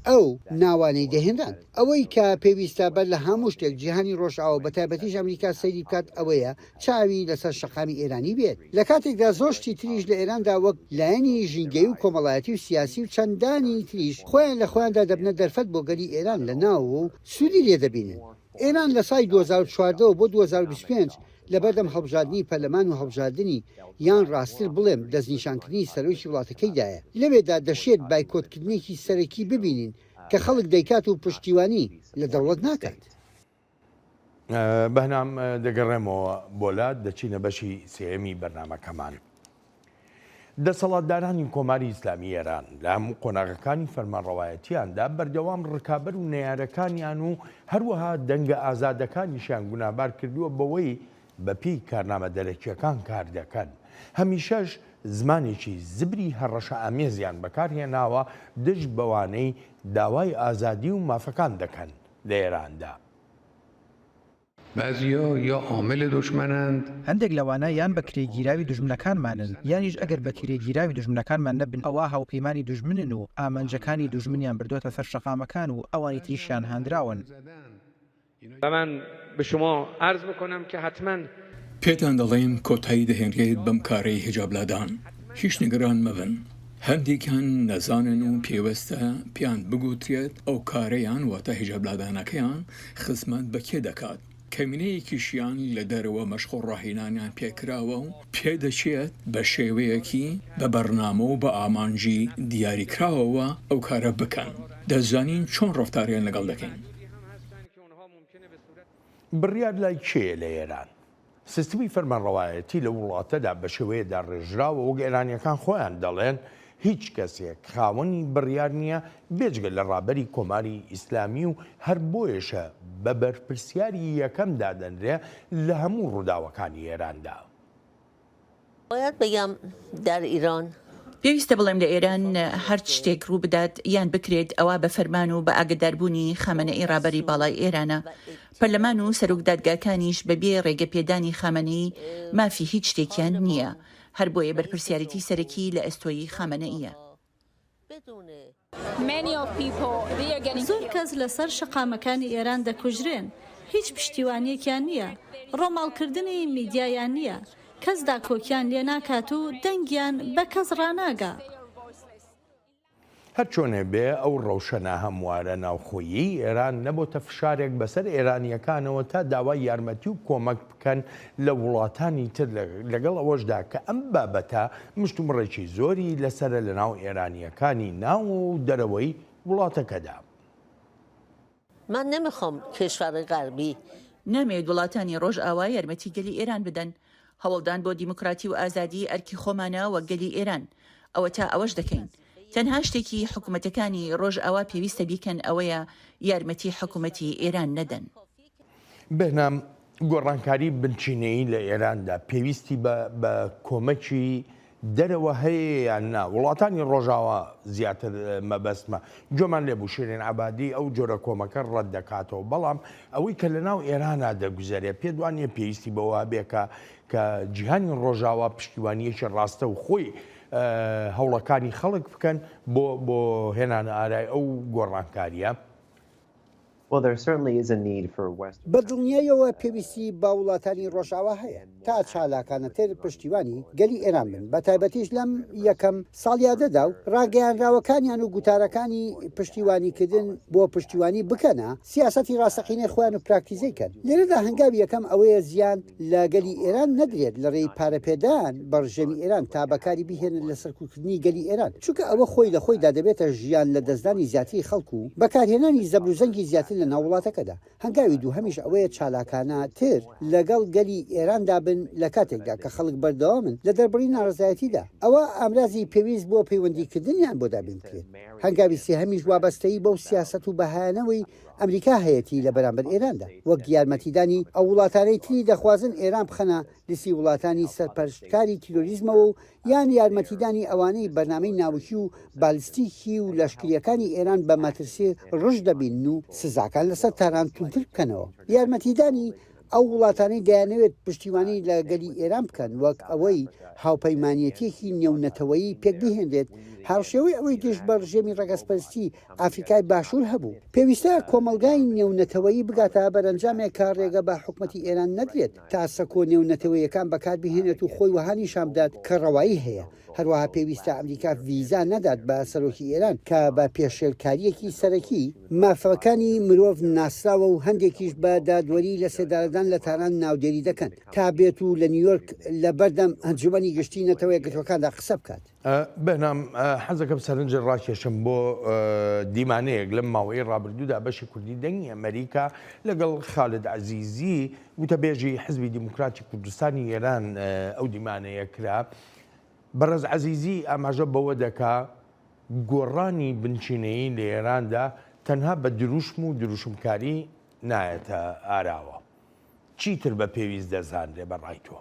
ئەو ناوانەی دەهێنران. ئەوەی کە پێویستە بەر لە هەموو شتێک جیهانی ڕۆژئاوا بە تایبەتیش ئەمریکا سەیری بکات ئەوەیە چاوی لەسەر شەقامی ئێرانی بێت. لە کاتێکدا زۆر شتی تریش لە ئێراندا وەک لایەنی ژینگەی و کۆمەڵایەتی و سیاسی و چەندانی تریش خۆیان لە خۆیاندا دەبنە دەرفەت بۆ گەلی ئێران لە ناو و سوودی لێ دەبینن. ئێران لە سای 2014 بۆ 2025 لەبەردەم هەڵبژاردننی پەرلەمان و هەڵبژاردننی یان ڕاستتر بڵێم دەستنیشانکردنی سەرۆکی وڵاتەکەیدایە. لەوێدا دەشێت بایکۆتکردنێکی سەرەکی ببینین کە خەڵک دەیکات و پشتیوانی لە دەوڵەت ناکات. بەهنام دەگەڕێمەوە بۆلات دەچینە بەشی سێمی بەرنامەکەمان. دەسەڵاتدارانی کۆماری ئیسلامی ئێران لە هەموو قۆناغەکانی فەرمانڕەوایەتیاندا بەردەوام ڕکابەر و نەیارەکانیان و هەروەها دەنگە ئازادەکانیشیان گونابار کردووە بەوەی بەپی کارنامە دەرەکیەکان کار دەکەن. هەمیشەش زمانێکی زبری هەڕەشە ئامێزیان بەکارهێناوە دژ بەوانەی داوای ئازادی و مافەکان دەکەن لە ئێراندا. بعضیا یا عامل دشمنند هەندێک لەوانە یان بە کرێگیراوی دژمنەکانمانن یانیش ئەگەر بە کرێگیراوی دژمنەکانمان نەبن ئەوە هاوپەیمانی دژمنن و ئامانجەکانی دژمنیان بردوۆتە سەر شەقامەکان و ئەوانی تریشیان هاندراون. و من به شما عرض بکنم که حتما پێتان دەڵێم کۆتایی دەهێنرێت بەم کارەی هیجابلادان. هیچ نیگەران مەبن. هەندێکیان نەزانن و پێوەستە پیان بگوترێت ئەو کارەیان واتە هیجابلادانەکەیان خزمەت بە کێ دەکات. کەمینەیەکیشیان لە دەرەوە مەشغوڵ ڕاهێنانیان پێکراوە و پێدەچێت بە شێوەیەکی بە بەرنامە و بە ئامانجی دیاریکراوەوە ئەو کارە بکەن. دەزانین چۆن ڕەفتاریان لەگەڵ دەکەین. بڕیار لای کێیە لە ئێران؟ سیستمی فەرمانڕەوایەتی لە وڵاتەدا بە شێوەیەدا ڕێژراوە وەک ئێرانیەکان خۆیان دەڵێن هیچ کەسێک خاوەنی بڕیار نییە بێجگە لە ڕابەری کۆماری ئیسلامی و هەر بۆیەشە بە بەرپرسیاری یەکەم دادەنرێ لە هەموو ڕووداوەکانی ئێراندا. باید بگم در ایران پێویستە بڵێم لە ئێران هەر شتێک ڕوو بدات یان بکرێت ئەوە بە فەرمان و بە ئاگداربوونی خامنەئی ڕابەری باڵای ئێرانە. پەرلەمان و سەرۆکدادگاکانیش بەبێ ڕێگەپێدانی خامنەئی مافی هیچ شتێکیان نییە. هەر بۆیە بەرپرسیارەتی سەرەکی لە ئەستۆیی خامنەئیە. زۆر کەس لەسەر شەقامەکانی ئێران دەکوژرێن. هیچ پشتیوانیەکیان نییە. ڕۆماڵکردنی میدیایان نییە. کەس داکۆکیان لێ ناکات و دەنگیان بە کەس ڕناگا. هەر چۆنێ بێ ئەو ڕەوشەنە هەموارە ناوخۆیی ئێران نەبووتە فشارێک بەسەر ئێرانیەکانەوە تا داوای یارمەتی و کۆمەک بکەن لە وڵاتانی تر لەگەڵ ئەوەشدا کە ئەم بابەتە مشتومڕێکی زۆری لەسرە لە ناو ئێرانیەکانی ناو و دەرەوەی وڵاتەکەدا. من نمیخوام کشور غربی نامەوێت وڵاتانی ڕۆژ ئاوا یارمەتی گەلی ئێران بدەن. هەوڵدان بۆ دیموکراتی و ئازادی ئەرکی خۆمانە وە گەلی ئێران. ئەوە تا ئەوەش دەکەین. تەنها شتێکی حکوومەتەکانی ڕۆژ ئاوا پێویستە بیکەن ئەوەیە یارمەتی حکوومەتی ئێران نەدەن. بەنام گۆڕانکاری بنچینەی لە ئێراندا پێویستی بە کۆمەکی دەرەوە هەیە یان نا؟ وڵاتانی ڕۆژاوا زیاتر مەبەستمە. جۆمان لێبوو شیرین عەبادی ئەو جۆرە کۆمەکە ڕەت دەکاتەوە، بەڵام ئەوەی کە لە ناو ئێرانە دەگوزارێت پێ دوانیە پێویستی بەوە بێکە کە جیهانی ڕۆژاوا پشتیوانیەکی ڕاستە و خۆی هەوڵەکانی خەڵک بکەن بۆ هێنانە ئارای ئەو گۆڕانکاریە. بەدڵنیایەوە پێویستی با وڵاتانی ڕۆژاوا هەیە تا چالاکانەتر پشتیوانی گەلی ئێران بن، بە تایبەتیش لەم یەکەم ساڵیادەدا و ڕاگەیانراوەکانیان و گوتارەکانی پشتیوانیکردن بۆ پشتیوانی بکەنە سیاسەتی ڕاستەقینەی خۆیان و پراکتیزەیکەن. لێرەدا هەنگاوی یەکەم ئەوەیە زیان لە گەلی ئێران نەدرێت لە ڕێی پارەپێدان بەڕژێمی ئێران تا بەکاری بهێنن لە سەرکوتکردنی گەلی ئێران، چونکە ئەوە خۆی لە خۆیدا دەبێتە ژیان لە دەستدانی زیاتری خەڵکو و بەکارهێنانی زەبروزەنگی زیاتر لە ناو وڵاتەکەدا. هەنگاوی دوو هەمیش ئەوەیە چالاکانە تر لەگەڵ گەلی ئێراندا بن لە کاتێکدا کە خەڵک بەردەوامن لە دەربڕی ناڕزایەتیدا. ئەوە ئامرازی پێویست بۆ پەیوەندیکردنیان بۆ دابین بکرێت. هەنگاوی سێهەمیش وابەستەی بەو سیاسەت و بەهانەوەی ئەمریکا هەیەی لە بەرامبەر ئێراندا، وەک یارمەتیدانی ئەو وڵاتانەی تری دەخوازن ئێران بخەنە لیستی وڵاتانی سەرپەرشتکاری تیرۆریزمەوە و یان یارمەتیدانی ئەوانەی بەرنامەی ناوکی و بالیستیکی و لەشکریەکانی ئێران بە مەترسی ڕژ دەبین و سزاکان لەسەر تاران تونتر بکەنەوە. یارمەتیدانی ئەو وڵاتانەی دەیانەوێت پشتیوانی لە گەلی ئێران بکەن وەک ئەوەی هاوپەیمانیەتێکی نێونەتەوەیی پێک بهێنرێت هاوشێوەی ئەوەی گەشت بە ڕژێمی ڕەگەزپەرستی ئافریکای باشوور هەبوو. پێویستە کۆمەلگای نێونەتەوەیی بگاتە بەرەنجامێک کار ڕێگە بە حکوومەتی ئێران نەدرێت تا سەکۆ نێونەتەوەیەکان بەکار بهێنێت و خۆی وهانی شامدات کە ڕەوایی هەیە. هەروەها پێویستە ئەمریکا ڤیزا نەدات بە سەرۆکی ئێران کە بە پێشێلکاریەکی سەرەکی مافەکانی مرۆڤ ناسراوە و هەندێکیش بە دادوەری لە سێدارەدان لە تاران ناودێری دەکەن تا بێت و لە نیویۆرک لە بەردەم ئەنجومەنی گشتی نەتەوە یەکگرتوەکاندا قسە بکات. بەنام حەزەکەم سەرنج ڕاکێشم بۆ دیمانەیەک لەم ماوەی ڕابردوودا بەشی کوردی دەنگی ئەمریکا لەگەڵ خالد عەزیزی وتەبێژی حزبی دیموکراتی کوردستانی ئێران ئەو دیمانەیە کرا. بەڕێز عەزیزی ئاماژە بەوە دەکا گۆڕانی بنچینەیی لە ئێراندا تەنها بە دروشم و دروشمکاری نایەتە ئاراوە. چیتر بە پێویست دەزانرێ بەڕای تۆ؟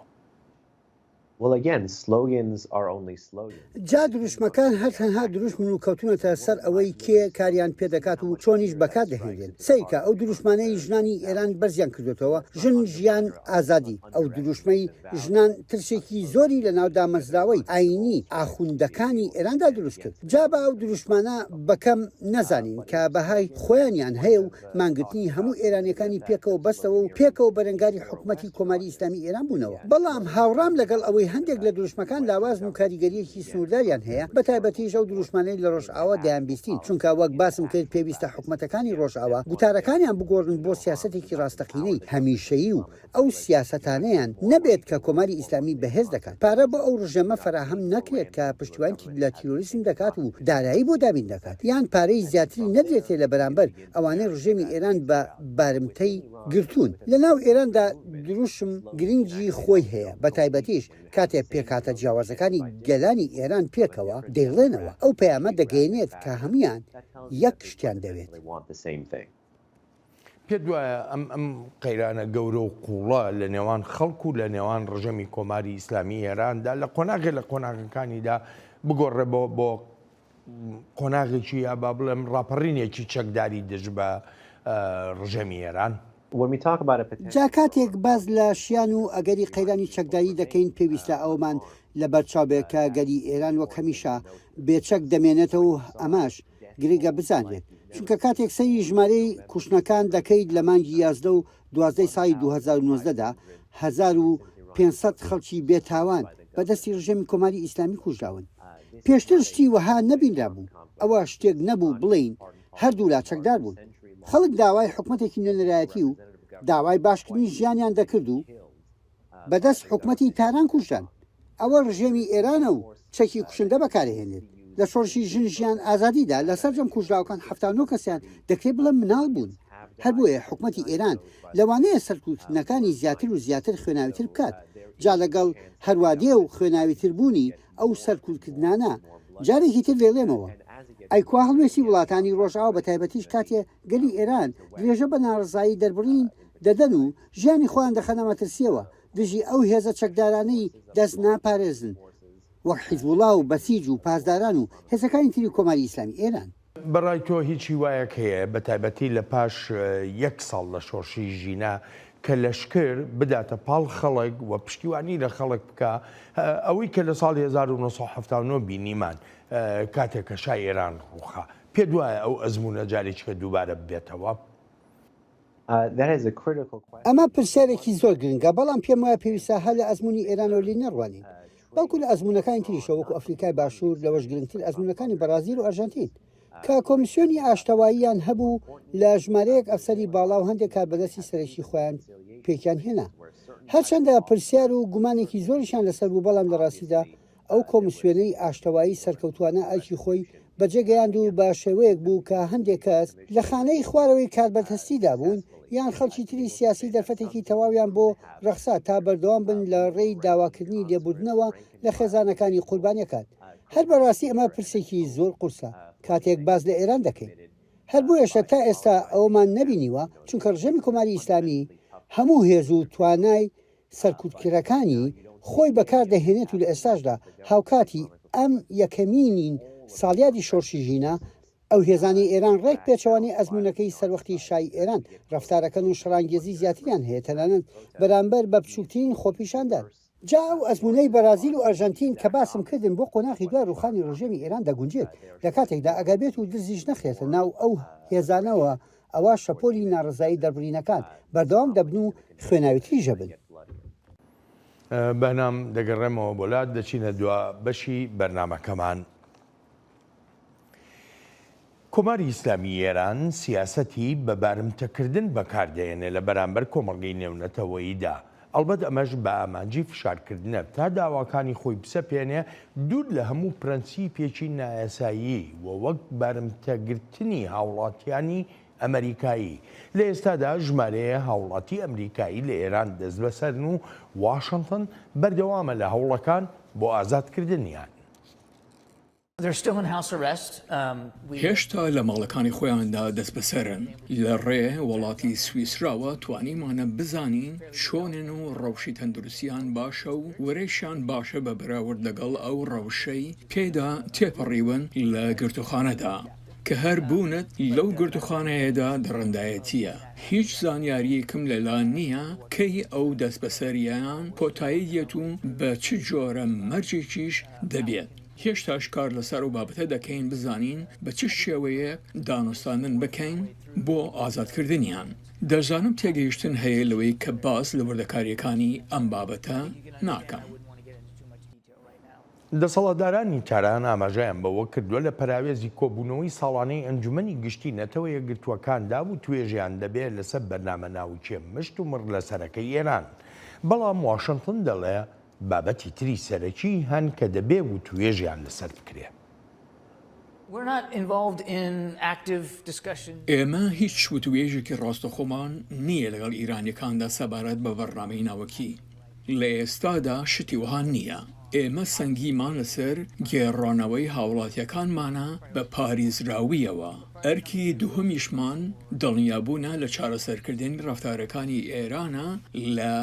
جا دروشمەکان هەر تەنها دروشمن و کەوتونەتە سەر ئەوەی کێ کاریان پێدەکات و چۆنیش بەکات دەهێنرێن سەیکە ئەو دروشمانەی ژنانی ئێران بەرزیان کردوێتەوە ژن ژیان ئازادی ئەو دروشمەی ژنان ترسێکی زۆری لە ناو دامەزراوەی ئاینی ئاخوندەکانی ئێراندا دروست کرد جا بە ئەو دروشمانە بەکەم نەزانین کە بەهای خۆیانیان هەیە و مانگرتنی هەموو ئێرانیەکانی پێکەوە بەستەوە و پێکەوە بەرەنگاری حکوومەتی کۆماری ئیسلامی ئێران بوونەوە بەڵام هاوڕام لەگەڵ ئەوەی هەندێک لە دروشمەکان لاوازن و کاریگەریەکی سنوورداریان هەیە بە تایبەتیش ئەو دروشمانەی لە ڕۆژئاوا دەیانبیستین چونکە وەک باسم کرد پێویستە حکوومەتەکانی ڕۆژئاوا گوتارەکانیان بگۆڕن بۆ سیاسەتێکی ڕاستەقینەی هەمیشەیی و ئەو سیاسەتانەیان نەبێت کە کۆماری ئیسلامی بەهێز دەکات پارە بۆ ئەو ڕژەمە فراهەم نەکرێت کە پشتیوانی لە تیرۆریسم دەکات و دارایی بۆ دابین دەکات یان پارەی زیاتری نەدرێتێ لە بەرامبەر ئەوانەی ڕژێمی ئێران بە بارمتەی گرتوون لە ناو ئێراندا دروشم گرنگی خۆی هەیە بە تایبەتیش کاتێک پێکاتە جیاوازەکانی گەلانی ئێران پێکەوە دەیڵێنەوە ئەو پەیامە دەگەێنێت کە هەمویان یەک شتیان دەوێت پێ دوایە ئەم قەیرانە گەورە و قوڵە لە نێوان خەڵکو و لە نێوان ڕژەمی کۆماری ئیسلامی ئێراندا لە قۆناغی لە قۆناغەکانیدا بگۆڕێ بۆ قۆناغێکی یا با بڵێم ڕاپەڕینێکی چەکداری دژ بە ڕژەمی ئێران جا کاتێک باز لە شیان و ئەگەری قەیرانی چەکداری دەکەین پێویستە ئەومان لە بەرچاوبێت کە گەری ئێران وەک هەمیشە بێچەک دەمێنێتەوە و ئەماش گرێگە بزانێت چونکە کاتێک سەری ژمارەی کوشتنەکان دەکەیت لە مانگی 11 و 12 ساڵی 2019دا 1500 خەڵکی بێتاوان بەدەستی ڕژێمی کۆماری ئیسلامی کوژراون پێشتر شتی وەها نەبینرا بوو ئەوە شتێک نەبوو بڵین هەردوو لا چەکدار بوون خەڵک داوای حکوومەتێکی نوێنەرایەتی و داوای باشکردنی ژیانیان دەکرد و بەدەست حکوومەتی تاران کوژان ئەوە ڕژێمی ئێرانە و چەکی کوشندە بەکارهێنێت لە شۆڕشی ژن ژیان ئازادیدا لەسەر جەم کوژراوەکان 79 کەسیان دەکرێت بڵێ مناڵ بوون هەر بۆیە حکوومەتی ئێران لەوانەیە سەرکوتنەکانی زیاتر و زیاتر خوێناویتر بکات جا لەگەڵ هەروادێ و خوێناویتر بوونی ئەو سەرکوتکردانە جارێکی تر لێڵێمەوە ئەیکوا هەڵوێستی وڵاتانی ڕۆژئاوا بە تایبەتیش کاتێ گەلی ئێران درێژە بە ناڕزایی دەربڕین دەدەن و ژیانی خۆیان دەخەنە مەترسیەوە دژی ئەو هێزە چەکدارانەی دەست ناپارێزن وەک حیزبوڵا و بەسیج و پاسداران و هێزەکانی تری کۆماری ئیسلامی ئێران بەڕای تۆ هیچی وایەک هەیە بە تایبەتی لە پاش 1 ساڵ لە شۆڕشی ژینە کە لەشکر بداتە پاڵ خەڵک و پشتیوانی لە خەڵک بکە ئەوەی کە لە ساڵی 1970 بینیمان کاتێککە شای ئێران ڕووخا پێ دوایە ئەو ئەزمونە جارێککە دووبارە بێتەوە ئەمە پرسیارێکی زۆر گرنگە بەڵام پێم وایە پێویستە هە لە ئەزمموی ئێرانەوە لی نەڕوانین بەڵکو لە ئەزمونونەکانی تریشە وەکو ئەفریقای باشوور لەوەش گرنگتر ئەزمونونەکانی بەرازیل و ئەرژەنتین کە کۆمیسیۆنی ئاشتەواییان هەبوو لە ژمارەیەک ئەفسەری باڵا و هەندێک کاربەدەستی سەرەکی خۆیان پێکیان هێنا هەرچەندە پرسیار و گومانێکی زۆریشان لەسەر بوو بەڵام لە ڕاستیدا ئەو کۆمیسیۆنەی ئاشتەوایی سەرکەوتوانە ئەلکی خۆی بەجێگەیاند و بە شێوەیەک بوو کە هەندێک کەس لە خانەی خوارەوەی کاربەدەستیدا بوون یان خەڵکی تری سیاسی دەرفەتێکی تەواویان بۆ ڕەخسا تا بەردەوام بن لە ڕێی داواکردنی لێبوردنەوە لە خێزانەکانی قوربانیەکان هەر بەڕاستی ئەمە پرسێکی زۆر قورسە کاتێک باز لە ئێران دەکەین هەر بۆ ێشتا تا ئێستا ئەومان نەبینیوە چونکە ڕژێمی کۆماری ئیسلامی هەموو هێز و توانای سەرکوتکرەکانی خۆی بەکار دەهێنێت و لە ئێستاشدا هاوکاتی ئەم یەکەمینین ساڵیادی شۆڕشی ژینە ئەو هێزانی ئێران ڕێک پێچەوانی ئەزمونونەکەی سەروەختی شای ئێران ڕفتارەکەن و شەڕانگێزی زیاتریان هەیە تەنانەت بەرامبەر بە بچووکترین خۆپیشاندان جا ئەو ئەزمونەی بەرازیل و ئەرژەنتین کە باسم کردن بۆ قۆناغی دوای ڕوخانی ڕژێمی ئێران دەگونجێت لە کاتێکدا ئەگەبێت و دزیش نەخرێتە ناو ئەو هێزانەوە ئەوە شەپۆلی ناڕزایی دەربڕینەکان بەردەوام دەبن و خوێناویتری ژەبن بەنام دەگەڕێمەوە بۆلات دەچینە دوا بەشی بەرنامەکەمان کۆماری ئیسلامی ئێران سیاسەتی بە بارمتەکردن بەکاردێنێ لە بەرامبەر کۆمەڵگەی نێونەتەوەییدا ئەلبەت ئەمەش بە ئامانجی فشارکردنە تا داواکانی خۆی بسەپێنێ دوور لە هەموو پرەنسیپێکی نایاسایی و وەک بارمتەگرتنی هاوڵاتیانی ئەمریکایی لە ئێستادا ژمارەیە هاوڵاتی ئەمریکایی لە ئێران دەست بەسەرن و واشنگتن بەردەوامە لە هەوڵەکان بۆ ئازادکردنیان هێشتا لە ماڵەکانی خۆیاندا دەست بەسەرن لە ڕێ وڵاتی سویسراوە توانیمانە بزانین چۆنن و ڕەوشی تەندروستیان باشە و وەرەیشان باشە بە بەراورد لەگەڵ ئەو ڕەوشەی پێدا تێپەڕیون لە گرتوخانەدا کە هەر بوونت لەو گرتوخانەیەدا دڕندایەتیە هیچ زانیاریەکم لەلا نییە کەی ئەو دەست بەسەریان کۆتایی دێت و بە چ جۆرە مەرجێکیش دەبێت هێشتاش کار لەسەر و بابەتە دەکەین بزانین بە چ شێوەیەک دانوستاندن بکەین بۆ ئازادکردنیان دەزانم تێگەیشتن هەیە لەوەی کە باس لە وردەکاریەکانی ئەم بابەتە ناکەم دەسەڵاتدارانی تاران ئاماژەیان بەوە کردووە لە پراوێزی کۆبوونەوەی ساڵانەی ئەنجومەنی گشتی نەتەوە یەکگرتووەکاندا و توێژیان دەبێت لەسەر بەرنامە ناوچێ مشت و مڕ لەسەرەکەی ئێران بەڵام واشنگتن دەڵێ بابەتی تری سەرەکی هەن کە دەبێ و توێژیان لەسەر بکرێت ئێمە هیچ وتوێژێکی ڕاستەخۆمان نییە لەگەڵ ئیرانیەکاندا سەبارەت بە بەرنامەی ناوەکی لە ئێستادا شتی وها نییە ئێمە سەنگیمان لەسەر گێڕانەوەی هاوڵاتیەکانمانە بە پاریزراویەوە ئەرکی دووهەمیشمان دڵنیابوونە لە چارەسەرکردنی ڕەفتارەکانی ئێرانە لە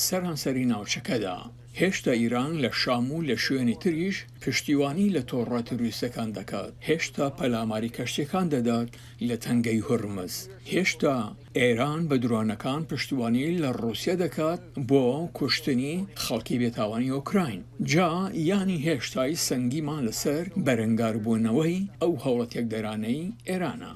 سەرانسەری ناوچەکەدا هێشتا ئیران لە شام و لە شوێنی تریش پشتیوانی لە تۆڕە تروریستەکان دەکات هێشتا پەلاماری کەشتیەکان دەدات لە تەنگەی هورمز هێشتا ئێران بە درۆنەکان پشتیوانی لە ڕووسیا دەکات بۆ کوشتنی خەڵکی بێتاوانی ئۆکراین جا ینی هێشتای سەنگیمان لەسەر بەرەنگاربوونەوەی ئەو هەوڵەتێکدەرانەی ئێرانە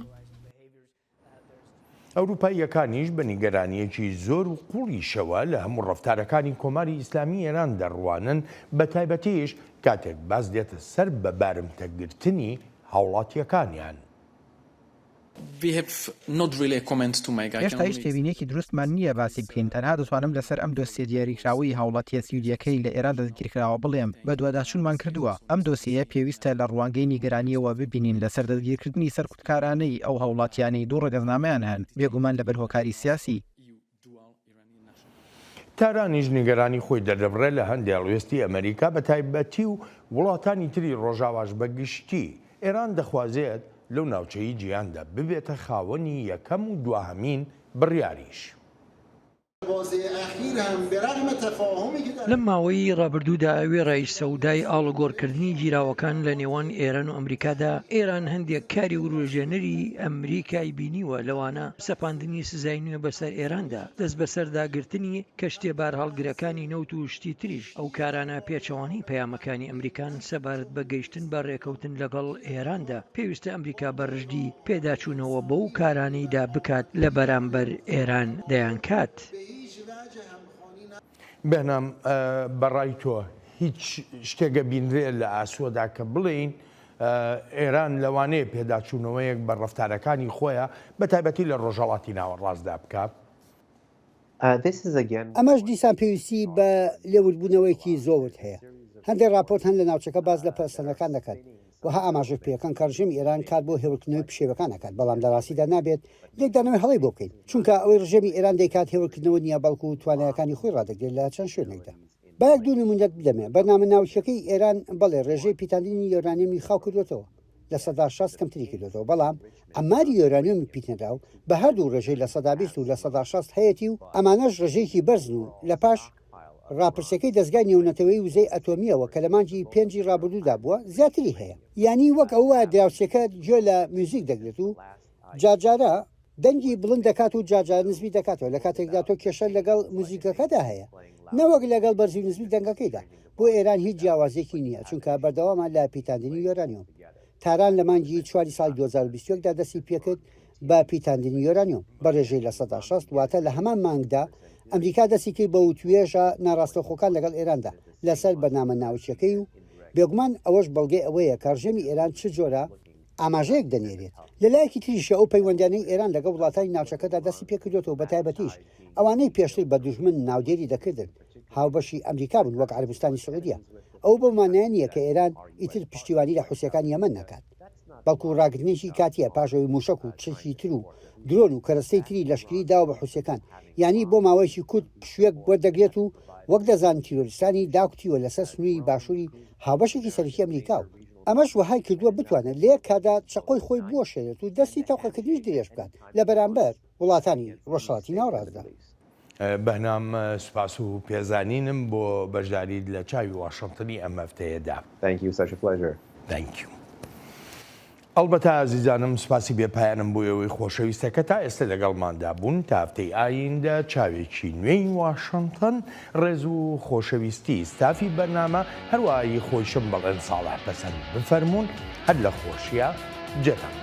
ئەوروپاییەکانیش بە نیگەرانیەکی زۆر و قوڵیشەوە لە هەموو ڕەفتارەکانی کۆماری ئیسلامی ئێران دەڕوانن بە تایبەتیش کاتێک باس دێتە سەر بە بارمتەگرتنی هاوڵاتیەکانیان. هێشتا هیچ تێبینێکی دروستمان نییە باسی بکەین تەنها دەتوانم لەسەر ئەم دۆسیە دیاریکراوی هاوڵاتیە سوودیەکەی لە ئێران دەستگیرکراوە بڵێم بە دوواداچوونمان کردووە ئەم دۆسیە پێویستە لە ڕوانگەی نیگەرانیەوە ببینین لەسەر دەستگیرکردنی سەرکوتکارانەی ئەو هاوڵاتیانەی دوو ڕێگەزنامەیان هەن بێگومان لە بەرهۆکاری سیاسی تارانیش نیگەرانی خۆی دەردەبڕێ لە هەندێک هەڵوێستی ئەمریکا بە تایبەتی و وڵاتانی تری ڕۆژاواش بەگشتی ئێران دەخوازێت لەو ناوچەی جیهاندا ببێتە خاوەنی یەکەم و دووهەمین بڕیاریش. لەم ماوەی ڕابردوودا ئەوێ ڕئیس سەودای ئاڵوگۆڕکردنی گیراوەکان لە نێوان ئێران و ئەمریکادا ئێران هەندێک کاری وروژێنەری ئەمریکای بینیوە لەوانە سەپاندنی سزای نوێ بەسەر ئێراندا دەست بەسەرداگرتنی کەشتێ بار هەڵگرەکانی نەوت و شتی تریش ئەو کارانە پێچەوانی پەیامەکانی ئەمریکان سەبارەت بە گەیشتن بە ڕێکەوتن لەگەڵ ئێراندا پێویستە ئەمریکا بەڕژدی پێداچوونەوە بەو کارانەیدا بکات لە بەرامبەر ئێران دەیانکات. بەنام بەڕای تۆ هیچ شتێکە بینرێ لە ئاسۆدا کە بڵین ئێران لەوانەیە پێداچوونەوەیەک بە ڕەفتارەکانی خۆیە بە تایبەتی لە ڕۆژهەڵاتی ناوەڕاستدا بکات. ئەمەش دیسان پێویستی بە لێوربوونەوەیکی زۆرت هەیە هەندێک راپۆرت هەن لە ناوچەکە باز لە پەرستەنەکان دەکات وها ئاماژە پێەکان کە ڕژێمی ئێران کات بۆ هێورکردنەوەی پشێوەکان دەکات بەڵام لەڕاستیدا نابێت لێکدانەوەی هەڵی بۆ بکەین چونکە ئەوەی ڕژێمی ئێران دەیکات هێورکردنەوە نییە بەڵکو و توانایەکانی خۆی ڕادەگرێت لە چەند شوێنێکدا باەک دوو نمونەت بدەمێ بەرنامە ناوچەکەی ئێران بەڵێ ڕێژەی پیتاندنی یۆرانیەمی خاو کردوێتەوە لە 16 کەمتری کردوێتەوە بەڵام ئەماری یۆرانیۆمی پیتنرا و بە هەردوو ڕێژەی لە 120 و لە 16 هەیەی و ئەمانەش ڕێژەیەکی بەرزن و لە پاش راپرسەکەی دەستگای نێونەتەوەی وزەی ئەتۆمیەوە کە لە مانجی 5 ڕابردوودا بووە زیاتری هەیە یعنی وەک ئەوە دراوسەکە گوێ لە میوزیک دەگرێت و جاجارە دەنگی بڵند دەکات و جاجار نزمی دەکاتەوە لە کاتێکدا تۆ کێشە لەگەڵ موزیکەکەدا هەیە نەوەک لەگەڵ بەرزی نزمی دەنگەکەیدا بۆ ئێران هیچ جیاوازێکی نییە چونکە بەردەوامان لە پیتاندنی یۆرانیۆم تاران لە مانگی 4 ساڵی 2021دا دەستی پێکرد بە پیتاندنی یۆرانیۆم بە ڕێژەی لە 160 واتە لە هەمان مانگدا ئەمریکا دەستی کرد بە وتوێژە ناڕاستەخۆکان لەگەڵ ئێراندا لەسەر بەرنامە ناوچەکەی و بێگومان ئەوەش بەڵگەی ئەوەیە کارژێمی ئێران چ جۆرە ئاماژەیەک دەنێرێت لەلایەکی تریشە ئەو پەیوەندیانەی ئێران لەگەڵ وڵاتانی ناوچەکەدا دەستی پێکردوێتەوە بە تایبەتیش ئەوانەی پێشتر بە دوژمن ناودێری دەکردن هاوبەشی ئەمریکا بوون وەک عەربستانی سعودیە ئەو بۆ مانایە نییە کە ئێران ئیتر پشتیوانی لە حوسەکان یەمەن نەکات بەڵکو ڕاگرنتێکی کاتیە پاشەوەی موشک و چەکی تر و درۆن و کەرەستەی تری لەشکری داوە بە حوسەکان یعنی بۆ ماوەیەکی کورت پشوێک وەردەگرێت و وەک دەزان تیرۆریستانی داکوتیوە لەسەر سنووری باشووری هاوبەشێکی سەرەکی ئەمریکا و ئەمەش وهای کردووە بتوانێت لێ کادا چقۆی خۆی بۆشێت و دەستی تەوقەکردیش درێژ بکات لە بەرامبەر وڵاتانی ڕۆژهەڵاتی ناوەڕاستدا. بەنام سوپاس و پێزانینم بۆ بەشداریت لە چاوی واشنگتنی ئەم هەفتەیەدا. ئەڵبەتە ئازیزانم سوپاسی بێپایانم بۆ ئەوەی خۆشەویستەکە تا ئێستا لەگەڵماندا بوون تا هەفتەی ئایندە چاوێکی نوێی واشنگتن ڕێز و خۆشەویستی ستافی بەرنامە هەروایی خۆشم بەڵێن ساڵح پەسەند بفەرمونون هەر لە خۆشیە جێتان.